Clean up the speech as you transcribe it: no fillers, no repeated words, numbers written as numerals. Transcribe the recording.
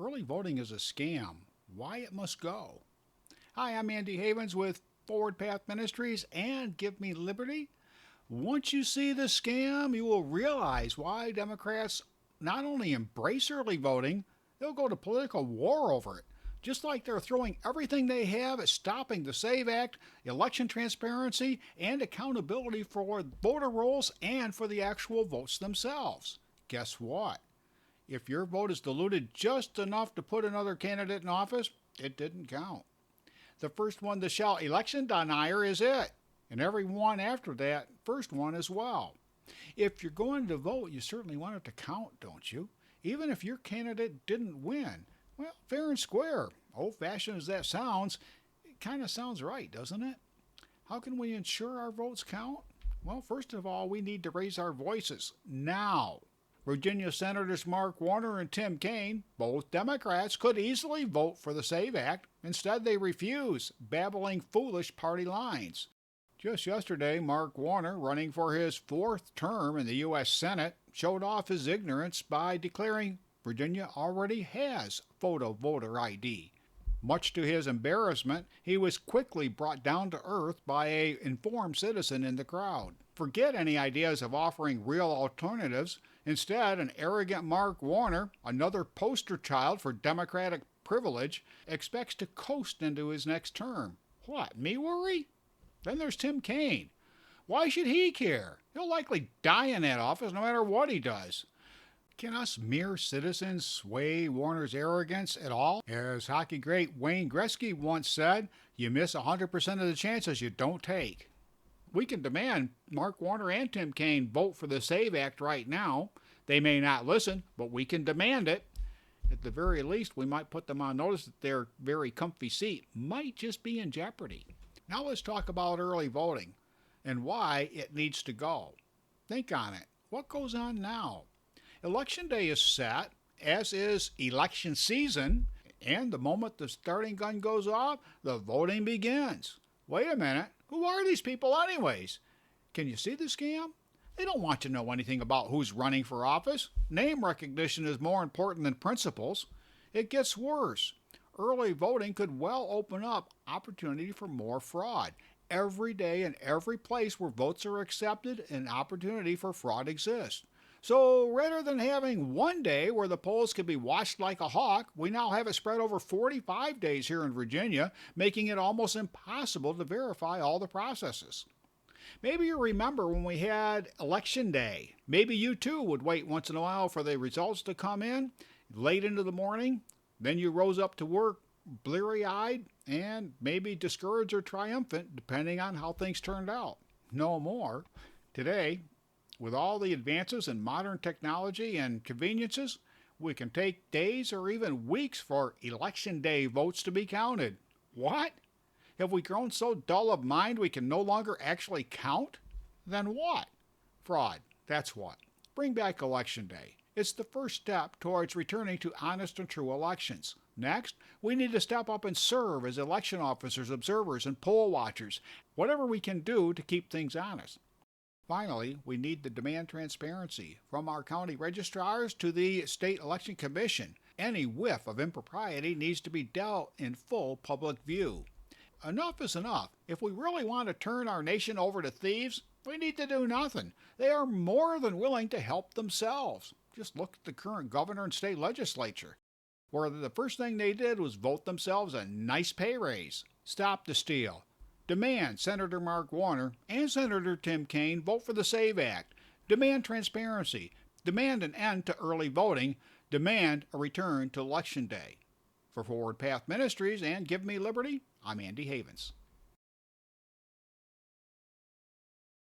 Early voting is a scam. Why it must go. Hi, I'm Andy Havens with Forward Path Ministries and Give Me Liberty. Once you see the scam, you will realize why Democrats not only embrace early voting, they'll go to political war over it. Just like they're throwing everything they have at stopping the SAVE Act, election transparency, and accountability for voter rolls and for the actual votes themselves. Guess what? If your vote is diluted just enough to put another candidate in office, it didn't count. The first one to shout election denier is it, and every one after that first one as well. If you're going to vote, you certainly want it to count, don't you? Even if your candidate didn't win. Well, fair and square. Old-fashioned as that sounds, it kind of sounds right, doesn't it? How can we ensure our votes count? Well, first of all, we need to raise our voices now. Virginia Senators Mark Warner and Tim Kaine, both Democrats, could easily vote for the SAVE Act. Instead, they refuse, babbling foolish party lines. Just yesterday, Mark Warner, running for his fourth term in the U.S. Senate, showed off his ignorance by declaring Virginia already has photo voter ID. Much to his embarrassment, he was quickly brought down to earth by an informed citizen in the crowd. Forget any ideas of offering real alternatives. Instead, an arrogant Mark Warner, another poster child for Democratic privilege, expects to coast into his next term. What, me worry? Then there's Tim Kaine. Why should he care? He'll likely die in that office no matter what he does. Can us mere citizens sway Warner's arrogance at all? As hockey great Wayne Gretzky once said, you miss 100% of the chances you don't take. We can demand Mark Warner and Tim Kaine vote for the SAVE Act right now. They may not listen, but we can demand it. At the very least, we might put them on notice that their very comfy seat might just be in jeopardy. Now let's talk about early voting and why it needs to go. Think on it. What goes on now? Election day is set, as is election season, and the moment the starting gun goes off, the voting begins. Wait a minute. Who are these people anyways? Can you see the scam? They don't want to know anything about who's running for office. Name recognition is more important than principles. It gets worse. Early voting could well open up opportunity for more fraud. Every day and every place where votes are accepted, an opportunity for fraud exists. So rather than having one day where the polls can be watched like a hawk, we now have it spread over 45 days here in Virginia, making it almost impossible to verify all the processes. Maybe you remember when we had Election Day. Maybe you too would wait once in a while for the results to come in late into the morning. Then you rose up to work bleary-eyed and maybe discouraged or triumphant depending on how things turned out. No more. Today, with all the advances in modern technology and conveniences, we can take days or even weeks for Election Day votes to be counted. What? Have we grown so dull of mind we can no longer actually count? Then what? Fraud, that's what. Bring back Election Day. It's the first step towards returning to honest and true elections. Next, we need to step up and serve as election officers, observers, and poll watchers, whatever we can do to keep things honest. Finally, we need to demand transparency from our county registrars to the State Election Commission. Any whiff of impropriety needs to be dealt in full public view. Enough is enough. If we really want to turn our nation over to thieves, we need to do nothing. They are more than willing to help themselves. Just look at the current governor and state legislature, where the first thing they did was vote themselves a nice pay raise. Stop the steal. Demand Senator Mark Warner and Senator Tim Kaine vote for the SAVE Act. Demand transparency. Demand an end to early voting. Demand a return to Election Day. For Forward Path Ministries and Give Me Liberty, I'm Andy Havens.